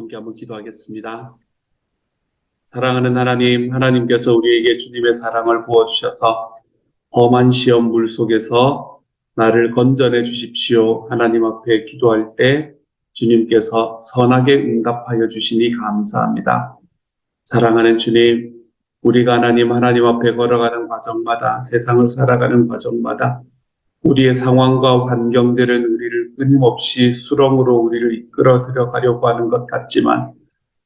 함께 한번 기도하겠습니다. 사랑하는 하나님, 하나님께서 우리에게 주님의 사랑을 부어주셔서 험한 시험 물 속에서 나를 건져내 주십시오. 하나님 앞에 기도할 때 주님께서 선하게 응답하여 주시니 감사합니다. 사랑하는 주님, 우리가 하나님 앞에 걸어가는 과정마다, 세상을 살아가는 과정마다 우리의 상황과 환경들은 우리를 끊임없이 수렁으로 우리를 이끌어 들어가려고 하는 것 같지만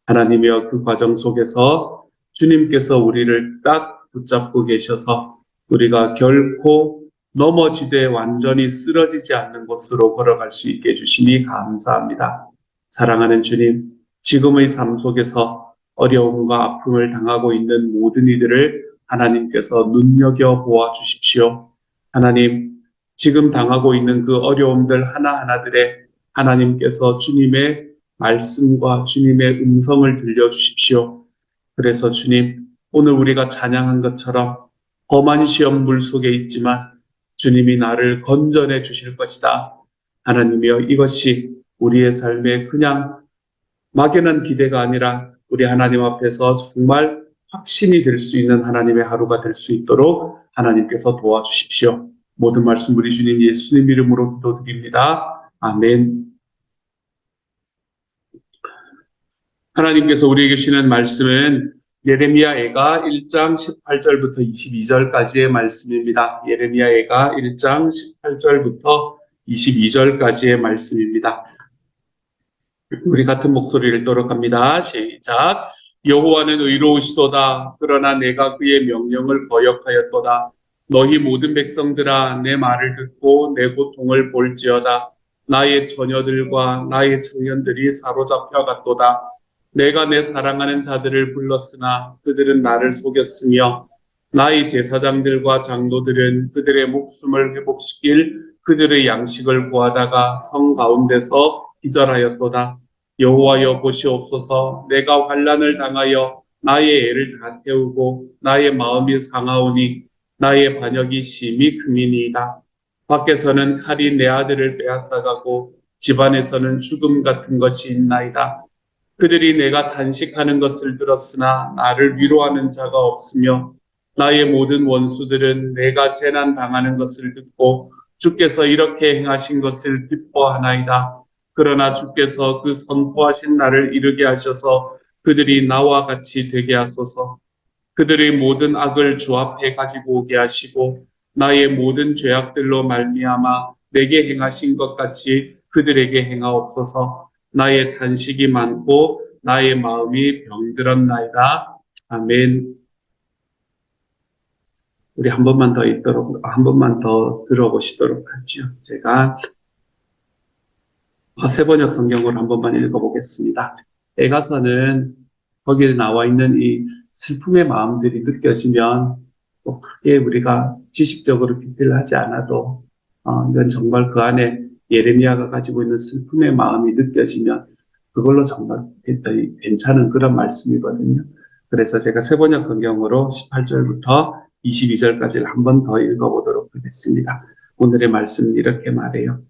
하나님이여, 그 과정 속에서 주님께서 우리를 딱 붙잡고 계셔서 우리가 결코 넘어지되 완전히 쓰러지지 않는 곳으로 걸어갈 수 있게 해주시니 감사합니다. 사랑하는 주님, 지금의 삶 속에서 어려움과 아픔을 당하고 있는 모든 이들을 하나님께서 눈여겨보아 주십시오. 하나님, 지금 당하고 있는 그 어려움들 하나하나들에 하나님께서 주님의 말씀과 주님의 음성을 들려주십시오. 그래서 주님, 오늘 우리가 찬양한 것처럼 험한 시험 물 속에 있지만 주님이 나를 건져내 주실 것이다. 하나님이여, 이것이 우리의 삶에 그냥 막연한 기대가 아니라 우리 하나님 앞에서 정말 확신이 될 수 있는 하나님의 하루가 될 수 있도록 하나님께서 도와주십시오. 모든 말씀 우리 주님 예수님 이름으로 기도드립니다. 아멘. 하나님께서 우리에게 주시는 말씀은 예레미야애가 1장 18절부터 22절까지의 말씀입니다. 예레미야애가 1장 18절부터 22절까지의 말씀입니다. 우리 같은 목소리를 읽도록 합니다. 시작. 여호와는 의로우시도다. 그러나 내가 그의 명령을 거역하였도다. 너희 모든 백성들아, 내 말을 듣고 내 고통을 볼지어다. 나의 처녀들과 나의 청년들이 사로잡혀 갔도다. 내가 내 사랑하는 자들을 불렀으나 그들은 나를 속였으며 나의 제사장들과 장로들은 그들의 목숨을 회복시킬 그들의 양식을 구하다가 성 가운데서 기절하였도다. 여호와여, 보시옵소서. 내가 환난을 당하여 나의 애를 다 태우고 나의 마음이 상하오니 나의 반역이 심히 크미니이다. 밖에서는 칼이 내 아들을 빼앗아가고 집안에서는 죽음 같은 것이 있나이다. 그들이 내가 단식하는 것을 들었으나 나를 위로하는 자가 없으며 나의 모든 원수들은 내가 재난 당하는 것을 듣고 주께서 이렇게 행하신 것을 기뻐하나이다. 그러나 주께서 그 선포하신 날을 이루게 하셔서 그들이 나와 같이 되게 하소서. 그들의 모든 악을 주 앞에 가지고 오게 하시고 나의 모든 죄악들로 말미암아 내게 행하신 것 같이 그들에게 행하옵소서. 나의 탄식이 많고 나의 마음이 병들었나이다. 아멘. 우리 한 번만 더 들어보시도록 하죠. 제가 세번역 성경을 한 번만 읽어보겠습니다. 에가서는 거기에 나와 있는 이 슬픔의 마음들이 느껴지면 뭐 크게 우리가 지식적으로 비판을 하지 않아도 이건 정말 그 안에 예레미야가 가지고 있는 슬픔의 마음이 느껴지면 그걸로 정말 괜찮은 그런 말씀이거든요. 그래서 제가 세번역 성경으로 18절부터 22절까지를 한 번 더 읽어보도록 하겠습니다. 오늘의 말씀은 이렇게 말해요.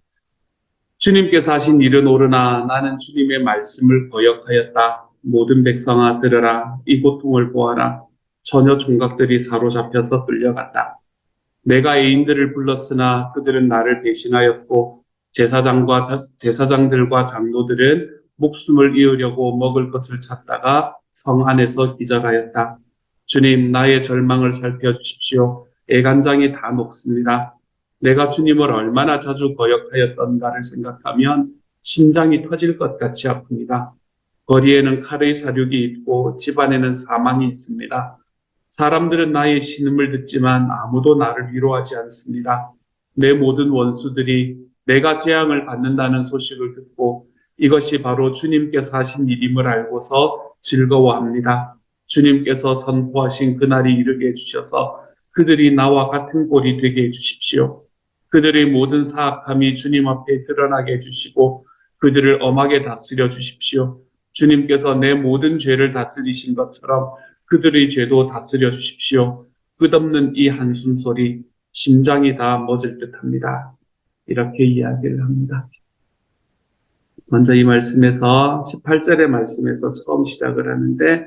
주님께서 하신 일은 옳으나 나는 주님의 말씀을 거역하였다. 모든 백성아, 들으라. 이 고통을 보아라. 처녀 총각들이 사로잡혀서 끌려갔다. 내가 애인들을 불렀으나 그들은 나를 배신하였고 제사장들과 장로들은 목숨을 이으려고 먹을 것을 찾다가 성 안에서 기절하였다. 주님, 나의 절망을 살펴주십시오. 애간장이 다 녹습니다. 내가 주님을 얼마나 자주 거역하였던가를 생각하면 심장이 터질 것 같이 아픕니다. 거리에는 칼의 사륙이 있고 집안에는 사망이 있습니다. 사람들은 나의 신음을 듣지만 아무도 나를 위로하지 않습니다. 내 모든 원수들이 내가 재앙을 받는다는 소식을 듣고 이것이 바로 주님께서 하신 일임을 알고서 즐거워합니다. 주님께서 선포하신 그날이 이르게 해주셔서 그들이 나와 같은 꼴이 되게 해주십시오. 그들의 모든 사악함이 주님 앞에 드러나게 해주시고 그들을 엄하게 다스려 주십시오. 주님께서 내 모든 죄를 다스리신 것처럼 그들의 죄도 다스려 주십시오. 끝없는 이 한숨 소리, 심장이 다 멎을 듯합니다. 이렇게 이야기를 합니다. 먼저 이 말씀에서 18절의 말씀에서 처음 시작을 하는데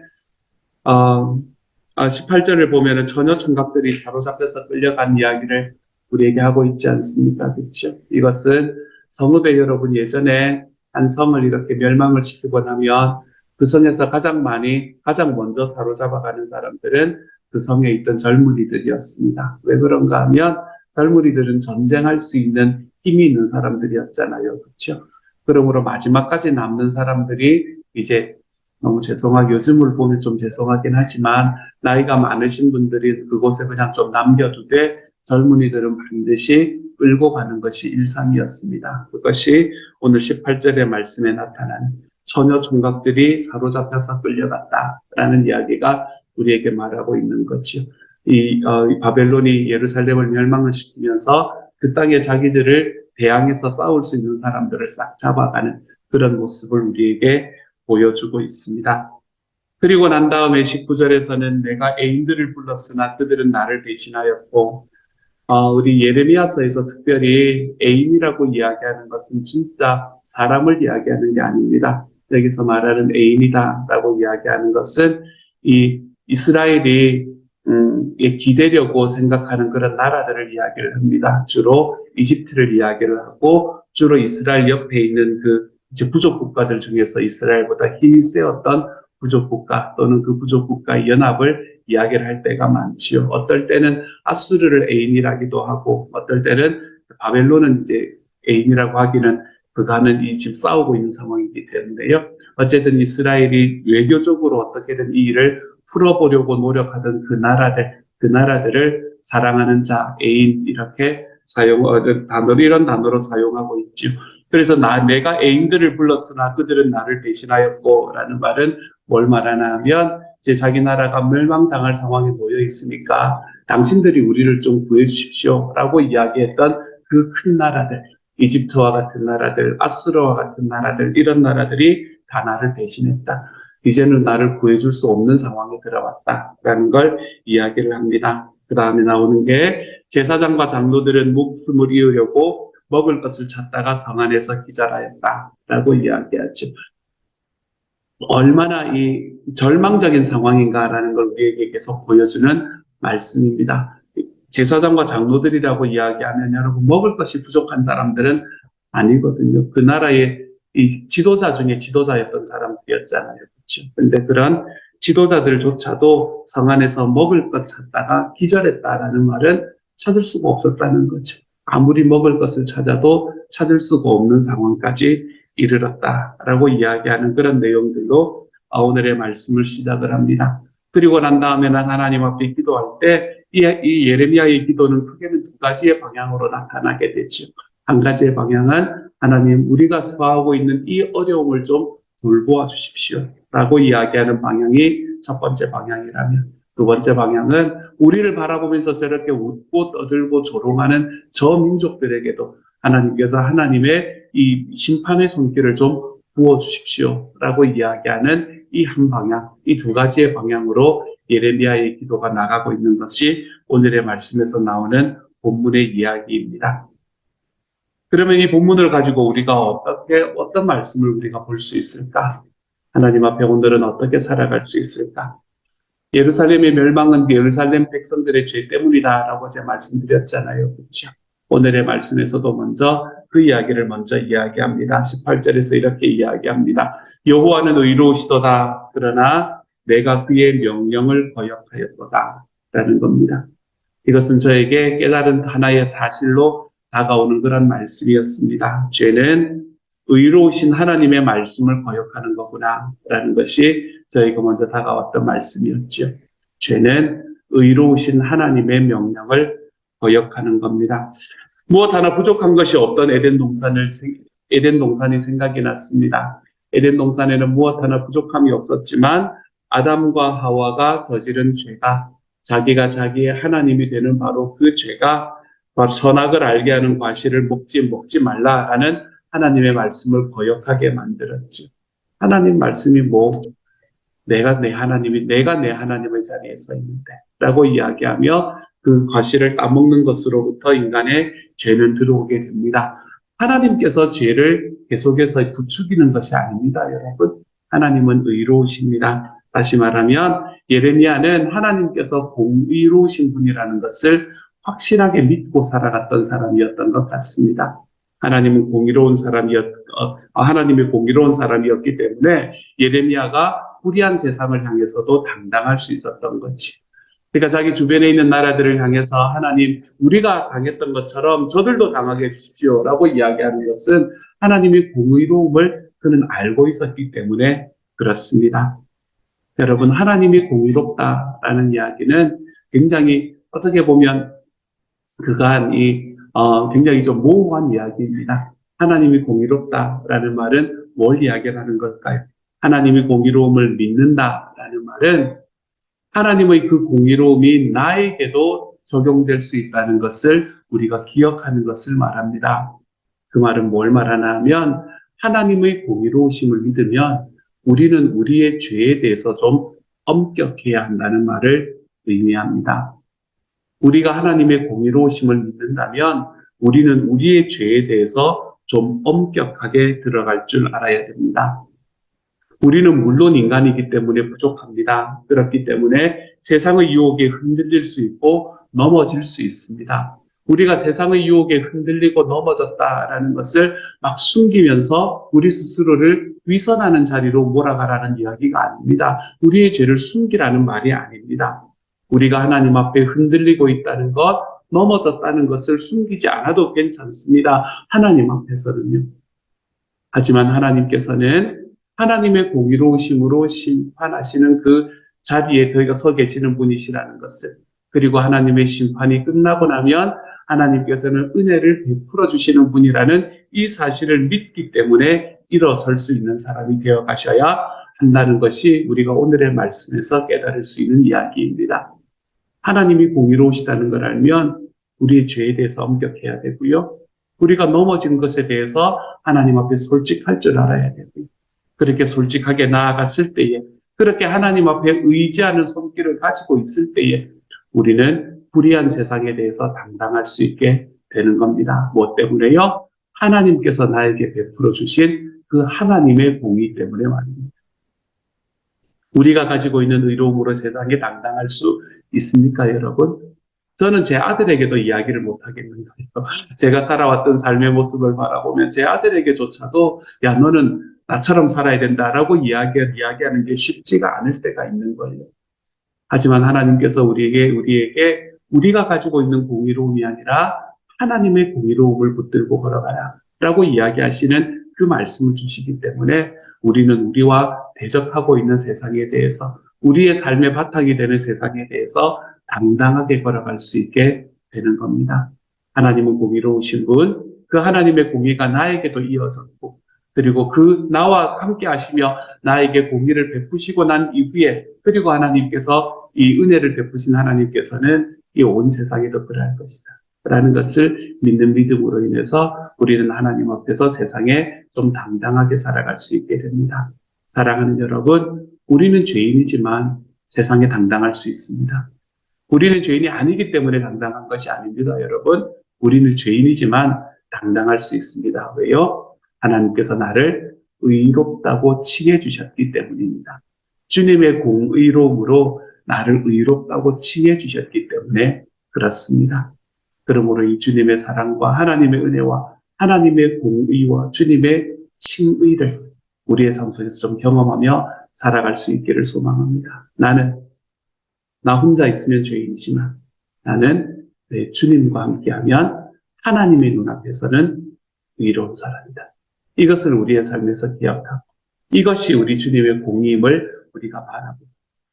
18절을 보면은 처녀 총각들이 사로잡혀서 끌려간 이야기를 우리에게 하고 있지 않습니까? 그렇죠? 이것은 성읍의 여러분 예전에 한 성을 이렇게 멸망을 시키고 나면 그 성에서 가장 먼저 사로잡아가는 사람들은 그 성에 있던 젊은이들이었습니다. 왜 그런가 하면 젊은이들은 전쟁할 수 있는 힘이 있는 사람들이었잖아요. 그렇죠? 그러므로 마지막까지 남는 사람들이 이제 너무 죄송하게 요즘을 보면 좀 죄송하긴 하지만 나이가 많으신 분들이 그곳에 그냥 좀 남겨두되 젊은이들은 반드시 끌고 가는 것이 일상이었습니다. 그것이 오늘 18절의 말씀에 나타난 처녀 총각들이 사로잡혀서 끌려갔다라는 이야기가 우리에게 말하고 있는 거죠. 이 바벨론이 예루살렘을 멸망을 시키면서 그 땅에 자기들을 대항해서 싸울 수 있는 사람들을 싹 잡아가는 그런 모습을 우리에게 보여주고 있습니다. 그리고 난 다음에 19절에서는 내가 애인들을 불렀으나 그들은 나를 배신하였고 우리 예레미야서에서 특별히 애인이라고 이야기하는 것은 진짜 사람을 이야기하는 게 아닙니다. 여기서 말하는 애인이다라고 이야기하는 것은 이 이스라엘이 기대려고 생각하는 그런 나라들을 이야기를 합니다. 주로 이집트를 이야기를 하고 주로 이스라엘 옆에 있는 그 이제 부족 국가들 중에서 이스라엘보다 힘이 세었던 부족 국가 또는 그 부족 국가의 연합을 이야기를 할 때가 많지요. 어떨 때는 아수르를 애인이라기도 하고 어떨 때는 바벨론은 이제 애인이라고 하기는 그가는 이 지금 싸우고 있는 상황이기 때문에요. 어쨌든 이스라엘이 외교적으로 어떻게든 이 일을 풀어보려고 노력하던 그 나라들을 사랑하는 자, 애인 이렇게 이런 단어로 사용하고 있죠. 그래서 내가 애인들을 불렀으나 그들은 나를 배신하였고라는 말은 뭘 말하나 하면 이제 자기 나라가 멸망당할 상황에 놓여 있으니까 당신들이 우리를 좀 구해주십시오라고 이야기했던 그 큰 나라들, 이집트와 같은 나라들, 아수르와 같은 나라들, 이런 나라들이 다 나를 배신했다. 이제는 나를 구해줄 수 없는 상황에 들어왔다라는 걸 이야기를 합니다. 그 다음에 나오는 게 제사장과 장로들은 목숨을 이으려고 먹을 것을 찾다가 성 안에서 기절하였다라고 이야기하죠. 얼마나 이 절망적인 상황인가라는 걸 우리에게 계속 보여주는 말씀입니다. 제사장과 장로들이라고 이야기하면 여러분 먹을 것이 부족한 사람들은 아니거든요. 그 나라의 이 지도자 중에 지도자였던 사람들이었잖아요. 그렇죠? 근데 그런 지도자들조차도 성 안에서 먹을 것 찾다가 기절했다라는 말은 찾을 수가 없었다는 거죠. 아무리 먹을 것을 찾아도 찾을 수가 없는 상황까지 이르렀다라고 이야기하는 그런 내용들로 오늘의 말씀을 시작을 합니다. 그리고 난 다음에는 하나님 앞에 기도할 때 이 예레미야의 기도는 크게는 두 가지의 방향으로 나타나게 되죠. 한 가지의 방향은 하나님 우리가 처하고 있는 이 어려움을 좀 돌보아 주십시오 라고 이야기하는 방향이 첫 번째 방향이라면 두 번째 방향은 우리를 바라보면서 저렇게 웃고 떠들고 조롱하는 저 민족들에게도 하나님께서 하나님의 이 심판의 손길을 좀 부어주십시오 라고 이야기하는 이 한 방향, 이 두 가지의 방향으로 예레미야의 기도가 나가고 있는 것이 오늘의 말씀에서 나오는 본문의 이야기입니다. 그러면 이 본문을 가지고 우리가 어떤 말씀을 우리가 볼 수 있을까? 하나님 앞에 오늘은 어떻게 살아갈 수 있을까? 예루살렘의 멸망은 예루살렘 백성들의 죄 때문이다라고 제가 말씀드렸잖아요. 그렇죠? 오늘의 말씀에서도 먼저 그 이야기를 먼저 이야기합니다. 18절에서 이렇게 이야기합니다. 여호와는 의로우시도다. 그러나 내가 그의 명령을 거역하였도다. 라는 겁니다. 이것은 저에게 깨달은 하나의 사실로 다가오는 그런 말씀이었습니다. 죄는 의로우신 하나님의 말씀을 거역하는 거구나 라는 것이 저희가 먼저 다가왔던 말씀이었죠. 죄는 의로우신 하나님의 명령을 거역하는 겁니다. 무엇 하나 부족한 것이 없던 에덴 동산이 생각이 났습니다. 에덴 동산에는 무엇 하나 부족함이 없었지만 아담과 하와가 저지른 죄가 자기가 자기의 하나님이 되는 바로 그 죄가 바로 선악을 알게 하는 과실을 먹지 말라라는 하나님의 말씀을 거역하게 만들었죠. 하나님 말씀이 내가 내 하나님의 자리에 서 있는데 라고 이야기하며 그 과실을 까먹는 것으로부터 인간의 죄는 들어오게 됩니다. 하나님께서 죄를 계속해서 부추기는 것이 아닙니다, 여러분. 하나님은 의로우십니다. 다시 말하면 예레미야는 하나님께서 공의로우신 분이라는 것을 확실하게 믿고 살아갔던 사람이었던 것 같습니다. 하나님은 하나님의 공의로운 사람이었기 때문에 예레미야가 불의한 세상을 향해서도 당당할 수 있었던 거지. 그러니까 자기 주변에 있는 나라들을 향해서 하나님, 우리가 당했던 것처럼 저들도 당하게 해주십시오라고 이야기하는 것은 하나님의 공의로움을 그는 알고 있었기 때문에 그렇습니다. 여러분, 하나님이 공의롭다라는 이야기는 굉장히 어떻게 보면 굉장히 좀 모호한 이야기입니다. 하나님이 공의롭다라는 말은 뭘 이야기하는 걸까요? 하나님이 공의로움을 믿는다라는 말은 하나님의 그 공의로움이 나에게도 적용될 수 있다는 것을 우리가 기억하는 것을 말합니다. 그 말은 뭘 말하나 하면 하나님의 공의로우심을 믿으면 우리는 우리의 죄에 대해서 좀 엄격해야 한다는 말을 의미합니다. 우리가 하나님의 공의로우심을 믿는다면 우리는 우리의 죄에 대해서 좀 엄격하게 들어갈 줄 알아야 됩니다. 우리는 물론 인간이기 때문에 부족합니다. 그렇기 때문에 세상의 유혹에 흔들릴 수 있고 넘어질 수 있습니다. 우리가 세상의 유혹에 흔들리고 넘어졌다라는 것을 막 숨기면서 우리 스스로를 위선하는 자리로 몰아가라는 이야기가 아닙니다. 우리의 죄를 숨기라는 말이 아닙니다. 우리가 하나님 앞에 흔들리고 있다는 것, 넘어졌다는 것을 숨기지 않아도 괜찮습니다. 하나님 앞에서는요. 하지만 하나님께서는 하나님의 공의로우심으로 심판하시는 그 자리에 저희가 서 계시는 분이시라는 것을, 그리고 하나님의 심판이 끝나고 나면 하나님께서는 은혜를 베풀어 주시는 분이라는 이 사실을 믿기 때문에 일어설 수 있는 사람이 되어 가셔야 한다는 것이 우리가 오늘의 말씀에서 깨달을 수 있는 이야기입니다. 하나님이 공의로우시다는 걸 알면 우리의 죄에 대해서 엄격해야 되고요. 우리가 넘어진 것에 대해서 하나님 앞에 솔직할 줄 알아야 되고요. 그렇게 솔직하게 나아갔을 때에, 그렇게 하나님 앞에 의지하는 손길을 가지고 있을 때에 우리는 불의한 세상에 대해서 당당할 수 있게 되는 겁니다. 무엇 때문에요? 하나님께서 나에게 베풀어 주신 그 하나님의 공의 때문에 말입니다. 우리가 가지고 있는 의로움으로 세상에 당당할 수 있습니까, 여러분? 저는 제 아들에게도 이야기를 못 하겠는 거예요. 제가 살아왔던 삶의 모습을 바라보면 제 아들에게조차도 야, 너는 나처럼 살아야 된다라고 이야기하는 게 쉽지가 않을 때가 있는 거예요. 하지만 하나님께서 우리에게 우리가 가지고 있는 공의로움이 아니라 하나님의 공의로움을 붙들고 걸어가라 라고 이야기하시는 그 말씀을 주시기 때문에 우리는 우리와 대적하고 있는 세상에 대해서, 우리의 삶의 바탕이 되는 세상에 대해서 당당하게 걸어갈 수 있게 되는 겁니다. 하나님은 공의로우신 분, 그 하나님의 공의가 나에게도 이어졌고, 그리고 그 나와 함께 하시며 나에게 공의를 베푸시고 난 이후에, 그리고 하나님께서 이 은혜를 베푸신 하나님께서는 이 온 세상에도 그러할 것이다 라는 것을 믿는 믿음으로 인해서 우리는 하나님 앞에서 세상에 좀 당당하게 살아갈 수 있게 됩니다. 사랑하는 여러분, 우리는 죄인이지만 세상에 당당할 수 있습니다. 우리는 죄인이 아니기 때문에 당당한 것이 아닙니다, 여러분. 우리는 죄인이지만 당당할 수 있습니다. 왜요? 하나님께서 나를 의롭다고 칭해 주셨기 때문입니다. 주님의 공의로움으로 나를 의롭다고 칭해 주셨기 때문에 그렇습니다. 그러므로 이 주님의 사랑과 하나님의 은혜와 하나님의 공의와 주님의 칭의를 우리의 삶 속에서 좀 경험하며 살아갈 수 있기를 소망합니다. 나 혼자 있으면 죄인이지만 나는 내 주님과 함께하면 하나님의 눈앞에서는 의로운 사람이다. 이것을 우리의 삶에서 기억하고, 이것이 우리 주님의 공의임을 우리가 바라보고,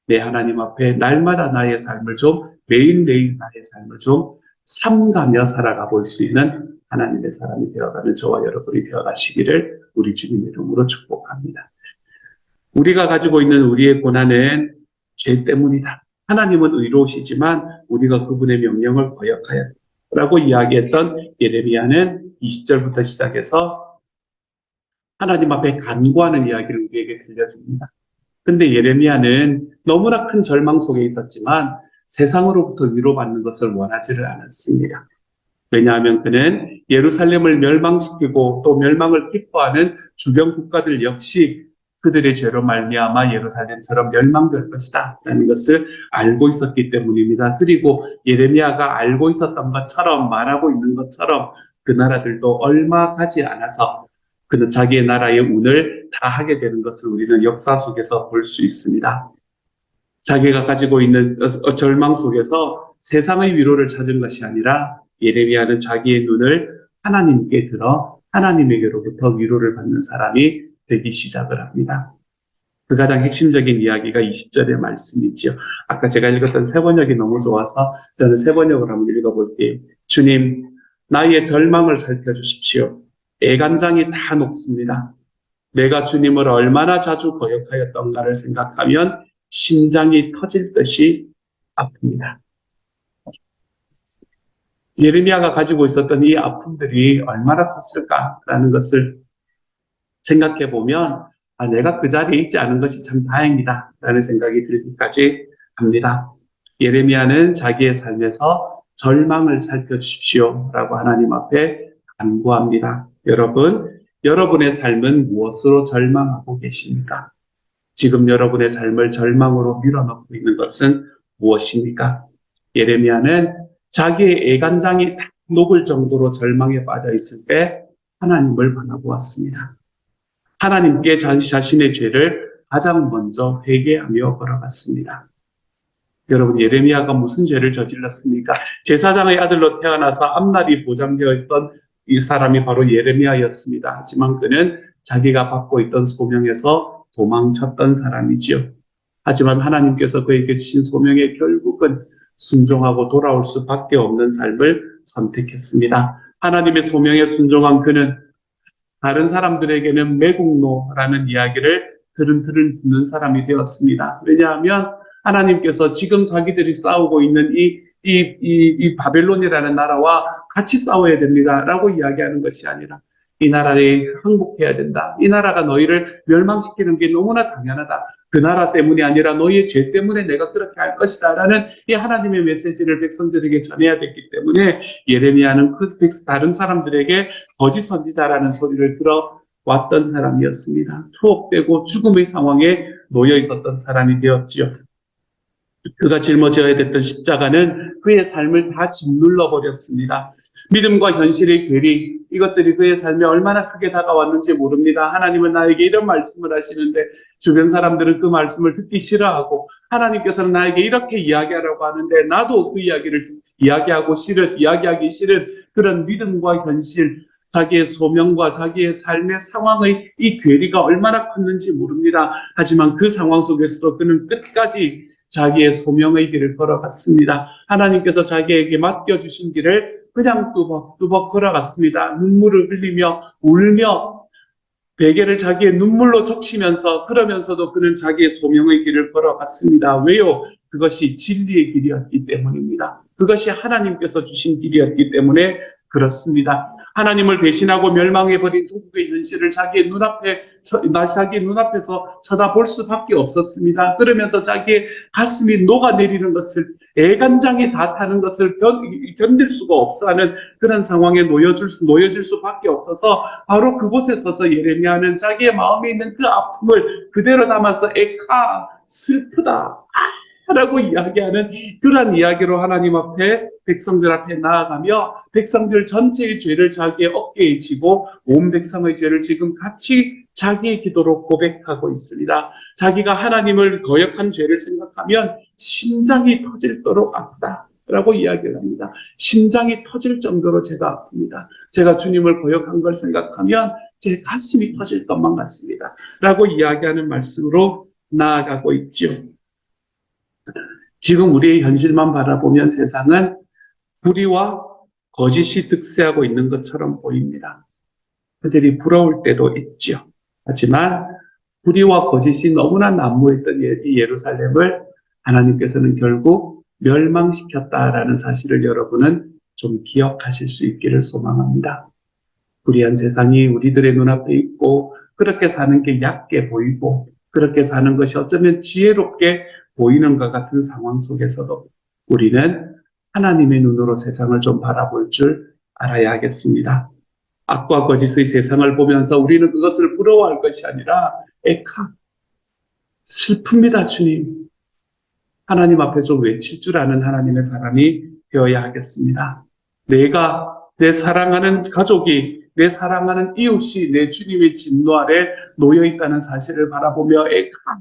내 하나님 앞에 날마다 나의 삶을 좀, 매일매일 나의 삶을 좀 삼가며 살아가 볼 수 있는 하나님의 사람이 되어가는 저와 여러분이 되어가시기를 우리 주님의 이름으로 축복합니다. 우리가 가지고 있는 우리의 고난은 죄 때문이다. 하나님은 의로우시지만 우리가 그분의 명령을 거역하여 라고 이야기했던 예레미야는 20절부터 시작해서 하나님 앞에 간구하는 이야기를 우리에게 들려줍니다. 근데 예레미야는 너무나 큰 절망 속에 있었지만 세상으로부터 위로받는 것을 원하지를 않았습니다. 왜냐하면 그는 예루살렘을 멸망시키고 또 멸망을 기뻐하는 주변 국가들 역시 그들의 죄로 말미암아 예루살렘처럼 멸망될 것이다 라는 것을 알고 있었기 때문입니다. 그리고 예레미야가 알고 있었던 것처럼 말하고 있는 것처럼 그 나라들도 얼마 가지 않아서 그는 자기의 나라의 운을 다 하게 되는 것을 우리는 역사 속에서 볼 수 있습니다. 자기가 가지고 있는 절망 속에서 세상의 위로를 찾은 것이 아니라 예레미야는 자기의 눈을 하나님께 들어 하나님에게로부터 위로를 받는 사람이 되기 시작을 합니다. 그 가장 핵심적인 이야기가 20절의 말씀이지요. 아까 제가 읽었던 세번역이 너무 좋아서 저는 세번역을 한번 읽어볼게요. 주님, 나의 절망을 살펴주십시오. 애간장이 다 녹습니다. 내가 주님을 얼마나 자주 거역하였던가를 생각하면 심장이 터질 듯이 아픕니다. 예레미야가 가지고 있었던 이 아픔들이 얼마나 컸을까라는 것을 생각해 보면 내가 그 자리에 있지 않은 것이 참 다행이다 라는 생각이 들기까지 합니다. 예레미야는 자기의 삶에서 절망을 살펴주십시오 라고 하나님 앞에 간구합니다. 여러분, 여러분의 삶은 무엇으로 절망하고 계십니까? 지금 여러분의 삶을 절망으로 밀어넣고 있는 것은 무엇입니까? 예레미야는 자기의 애간장이 다 녹을 정도로 절망에 빠져 있을 때 하나님을 바라보았습니다. 하나님께 자신의 죄를 가장 먼저 회개하며 걸어갔습니다. 여러분, 예레미야가 무슨 죄를 저질렀습니까? 제사장의 아들로 태어나서 앞날이 보장되어 있던 이 사람이 바로 예레미야였습니다. 하지만 그는 자기가 받고 있던 소명에서 도망쳤던 사람이지요. 하지만 하나님께서 그에게 주신 소명에 결국은 순종하고 돌아올 수밖에 없는 삶을 선택했습니다. 하나님의 소명에 순종한 그는 다른 사람들에게는 매국노라는 이야기를 들은 듣는 사람이 되었습니다. 왜냐하면 하나님께서 지금 자기들이 싸우고 있는 이 바벨론이라는 나라와 같이 싸워야 됩니다 라고 이야기하는 것이 아니라 이 나라에 항복해야 된다. 이 나라가 너희를 멸망시키는 게 너무나 당연하다. 그 나라 때문이 아니라 너희의 죄 때문에 내가 그렇게 할 것이다 라는 이 하나님의 메시지를 백성들에게 전해야 됐기 때문에 예레미야는 그 다른 사람들에게 거짓 선지자라는 소리를 들어왔던 사람이었습니다. 투옥되고 죽음의 상황에 놓여 있었던 사람이 되었지요. 그가 짊어져야 됐던 십자가는 그의 삶을 다 짓눌러 버렸습니다. 믿음과 현실의 괴리, 이것들이 그의 삶에 얼마나 크게 다가왔는지 모릅니다. 하나님은 나에게 이런 말씀을 하시는데 주변 사람들은 그 말씀을 듣기 싫어하고 하나님께서는 나에게 이렇게 이야기하라고 하는데 나도 그 이야기를 이야기하기 싫은 그런 믿음과 현실, 자기의 소명과 자기의 삶의 상황의 이 괴리가 얼마나 컸는지 모릅니다. 하지만 그 상황 속에서도 그는 끝까지 자기의 소명의 길을 걸어갔습니다. 하나님께서 자기에게 맡겨주신 길을 그냥 뚜벅뚜벅 걸어갔습니다. 눈물을 흘리며 울며 베개를 자기의 눈물로 적시면서 그러면서도 그는 자기의 소명의 길을 걸어갔습니다. 왜요? 그것이 진리의 길이었기 때문입니다. 그것이 하나님께서 주신 길이었기 때문에 그렇습니다. 하나님을 배신하고 멸망해버린 조국의 현실을 자기의 눈앞에서 쳐다볼 수밖에 없었습니다. 그러면서 자기의 가슴이 녹아내리는 것을, 애간장이 다 타는 것을 견딜 수가 없어하는 그런 상황에 놓여질 수밖에 없어서 바로 그곳에 서서 예레미야는 자기의 마음에 있는 그 아픔을 그대로 담아서 에카, 슬프다, 라고 이야기하는 그런 이야기로 하나님 앞에 백성들 앞에 나아가며 백성들 전체의 죄를 자기의 어깨에 지고 온 백성의 죄를 지금 같이 자기의 기도로 고백하고 있습니다. 자기가 하나님을 거역한 죄를 생각하면 심장이 터질도록 아프다 라고 이야기를 합니다. 심장이 터질 정도로 제가 아픕니다. 제가 주님을 거역한 걸 생각하면 제 가슴이 터질 것만 같습니다 라고 이야기하는 말씀으로 나아가고 있죠. 지금 우리의 현실만 바라보면 세상은 불의와 거짓이 득세하고 있는 것처럼 보입니다. 그들이 부러울 때도 있죠. 하지만 불의와 거짓이 너무나 난무했던 이 예루살렘을 하나님께서는 결국 멸망시켰다라는 사실을 여러분은 좀 기억하실 수 있기를 소망합니다. 불의한 세상이 우리들의 눈앞에 있고 그렇게 사는 게 얕게 보이고 그렇게 사는 것이 어쩌면 지혜롭게 보이는 것 같은 상황 속에서도 우리는 하나님의 눈으로 세상을 좀 바라볼 줄 알아야 하겠습니다. 악과 거짓의 세상을 보면서 우리는 그것을 부러워할 것이 아니라 애카, 슬픕니다, 주님. 하나님 앞에 좀 외칠 줄 아는 하나님의 사람이 되어야 하겠습니다. 내가, 내 사랑하는 가족이, 내 사랑하는 이웃이 내 주님의 진노 아래 놓여 있다는 사실을 바라보며 애카,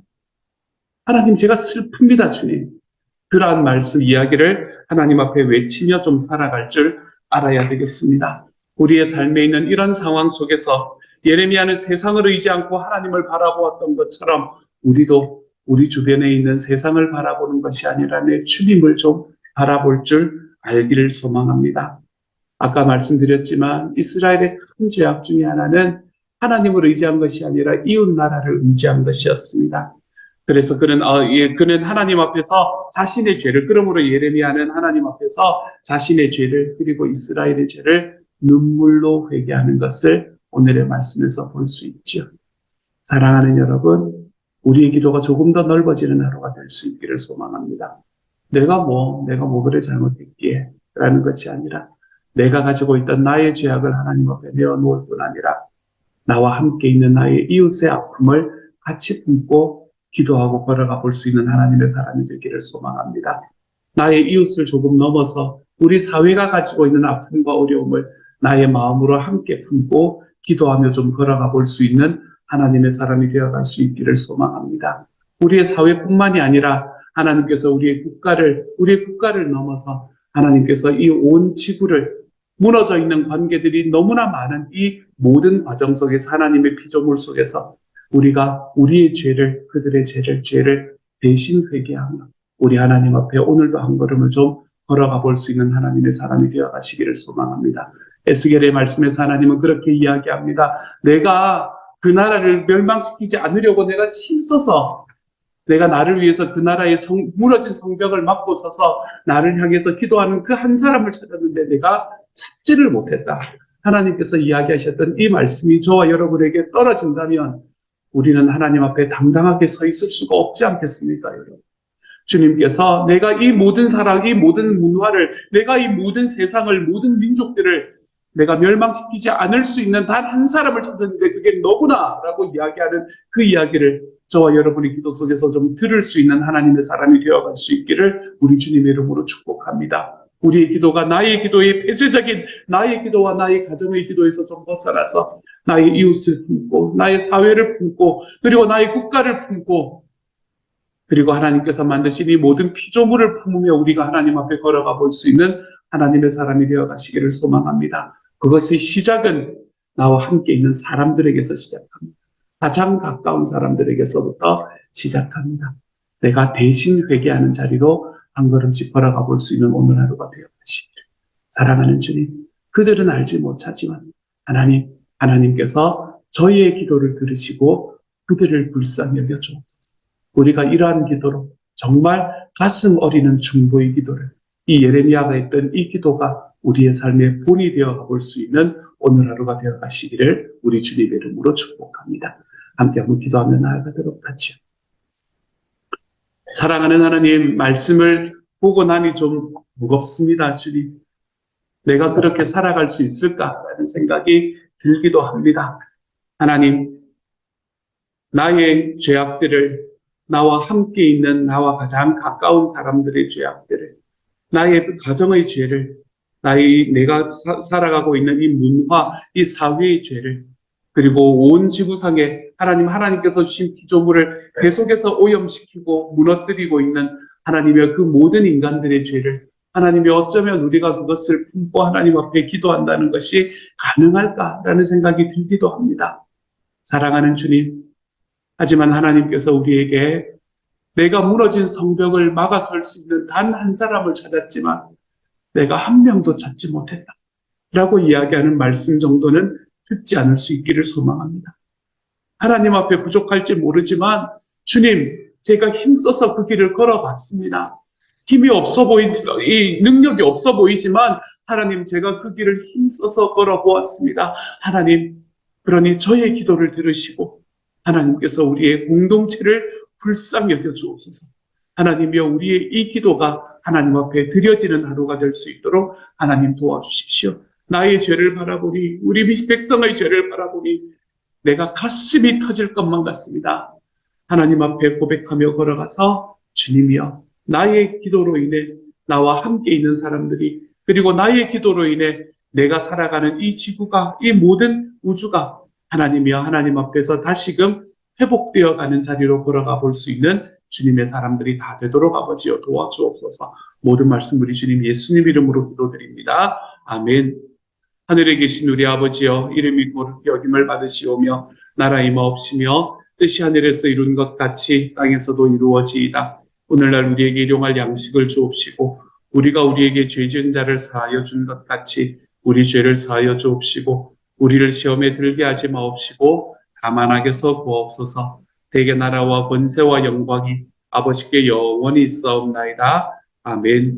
하나님 제가 슬픕니다, 주님. 그러한 말씀 이야기를 하나님 앞에 외치며 좀 살아갈 줄 알아야 되겠습니다. 우리의 삶에 있는 이런 상황 속에서 예레미야는 세상을 의지 않고 하나님을 바라보았던 것처럼 우리도 우리 주변에 있는 세상을 바라보는 것이 아니라 내 주님을 좀 바라볼 줄 알기를 소망합니다. 아까 말씀드렸지만 이스라엘의 큰 죄악 중에 하나는 하나님을 의지한 것이 아니라 이웃 나라를 의지한 것이었습니다. 그래서 그는 하나님 앞에서 자신의 죄를, 그러므로 예레미야는 하나님 앞에서 자신의 죄를 그리고 이스라엘의 죄를 눈물로 회개하는 것을 오늘의 말씀에서 볼 수 있죠. 사랑하는 여러분, 우리의 기도가 조금 더 넓어지는 하루가 될 수 있기를 소망합니다. 내가 뭐 그래 잘못했기에 라는 것이 아니라 내가 가지고 있던 나의 죄악을 하나님 앞에 내어놓을 뿐 아니라 나와 함께 있는 나의 이웃의 아픔을 같이 품고 기도하고 걸어가 볼 수 있는 하나님의 사람이 되기를 소망합니다. 나의 이웃을 조금 넘어서 우리 사회가 가지고 있는 아픔과 어려움을 나의 마음으로 함께 품고 기도하며 좀 걸어가 볼 수 있는 하나님의 사람이 되어갈 수 있기를 소망합니다. 우리의 사회뿐만이 아니라 하나님께서 우리의 국가를 넘어서 하나님께서 이 온 지구를 무너져 있는 관계들이 너무나 많은 이 모든 과정 속에서 하나님의 피조물 속에서 우리가 우리의 그들의 죄를 대신 회개하며 우리 하나님 앞에 오늘도 한 걸음을 좀 걸어가 볼 수 있는 하나님의 사람이 되어 가시기를 소망합니다. 에스겔의 말씀에서 하나님은 그렇게 이야기합니다. 내가 그 나라를 멸망시키지 않으려고 내가 힘써서 내가 나를 위해서 그 나라의 무너진 성벽을 막고 서서 나를 향해서 기도하는 그 한 사람을 찾았는데 내가 찾지를 못했다. 하나님께서 이야기하셨던 이 말씀이 저와 여러분에게 떨어진다면 우리는 하나님 앞에 당당하게 서 있을 수가 없지 않겠습니까, 여러분? 주님께서 내가 이 모든 사랑, 이 모든 문화를, 내가 이 모든 세상을, 모든 민족들을 내가 멸망시키지 않을 수 있는 단 한 사람을 찾았는데 그게 너구나라고 이야기하는 그 이야기를 저와 여러분의 기도 속에서 좀 들을 수 있는 하나님의 사람이 되어갈 수 있기를 우리 주님의 이름으로 축복합니다. 우리의 기도가 나의 기도의 폐쇄적인 나의 기도와 나의 가정의 기도에서 좀 벗어나서 나의 이웃을 품고 나의 사회를 품고 그리고 나의 국가를 품고 그리고 하나님께서 만드신 이 모든 피조물을 품으며 우리가 하나님 앞에 걸어가 볼 수 있는 하나님의 사람이 되어 가시기를 소망합니다. 그것의 시작은 나와 함께 있는 사람들에게서 시작합니다. 가장 가까운 사람들에게서부터 시작합니다. 내가 대신 회개하는 자리로 한 걸음씩 걸어가 볼 수 있는 오늘 하루가 되어 가시기를. 사랑하는 주님, 그들은 알지 못하지만 하나님께서 저희의 기도를 들으시고 그들을 불쌍히 여겨 주옵소서. 우리가 이러한 기도로 정말 가슴 어리는 중보의 기도를 이 예레미야가 했던 이 기도가 우리의 삶의 본이 되어 볼 수 있는 오늘 하루가 되어 가시기를 우리 주님의 이름으로 축복합니다. 함께 한번 기도하며 나아가도록 하죠. 사랑하는 하나님, 말씀을 보고 나니 좀 무겁습니다, 주님. 내가 그렇게 살아갈 수 있을까라는 생각이 들기도 합니다. 하나님, 나의 죄악들을 나와 함께 있는 나와 가장 가까운 사람들의 죄악들을 나의 가정의 죄를 내가 살아가고 있는 이 문화, 이 사회의 죄를 그리고 온 지구상에 하나님께서 주신 피조물을 계속해서 오염시키고 무너뜨리고 있는 하나님의 그 모든 인간들의 죄를 하나님이 어쩌면 우리가 그것을 품고 하나님 앞에 기도한다는 것이 가능할까라는 생각이 들기도 합니다. 사랑하는 주님, 하지만 하나님께서 우리에게 내가 무너진 성벽을 막아설 수 있는 단 한 사람을 찾았지만 내가 한 명도 찾지 못했다 라고 이야기하는 말씀 정도는 듣지 않을 수 있기를 소망합니다. 하나님 앞에 부족할지 모르지만 주님, 제가 힘써서 그 길을 걸어봤습니다. 힘이 없어 이 능력이 없어 보이지만 하나님, 제가 그 길을 힘써서 걸어보았습니다. 하나님, 그러니 저의 기도를 들으시고 하나님께서 우리의 공동체를 불쌍히 여겨주옵소서. 하나님이여, 우리의 이 기도가 하나님 앞에 드려지는 하루가 될 수 있도록 하나님 도와주십시오. 나의 죄를 바라보니 우리 백성의 죄를 바라보니 내가 가슴이 터질 것만 같습니다. 하나님 앞에 고백하며 걸어가서 주님이여 나의 기도로 인해 나와 함께 있는 사람들이 그리고 나의 기도로 인해 내가 살아가는 이 지구가 이 모든 우주가 하나님이여 하나님 앞에서 다시금 회복되어 가는 자리로 걸어가 볼 수 있는 주님의 사람들이 다 되도록 아버지여 도와주옵소서. 모든 말씀 우리 주님 예수님 이름으로 기도드립니다. 아멘. 하늘에 계신 우리 아버지여 이름이 거룩히 여김을 받으시오며 나라 임하옵시며 뜻이 하늘에서 이룬 것 같이 땅에서도 이루어지이다. 오늘날 우리에게 일용할 양식을 주옵시고 우리가 우리에게 죄 지은 자를 사하여 준 것 같이 우리 죄를 사하여 주옵시고 우리를 시험에 들게 하지 마옵시고 다만 악에서 구하옵소서. 대개 나라와 권세와 영광이 아버지께 영원히 있사옵나이다. 아멘.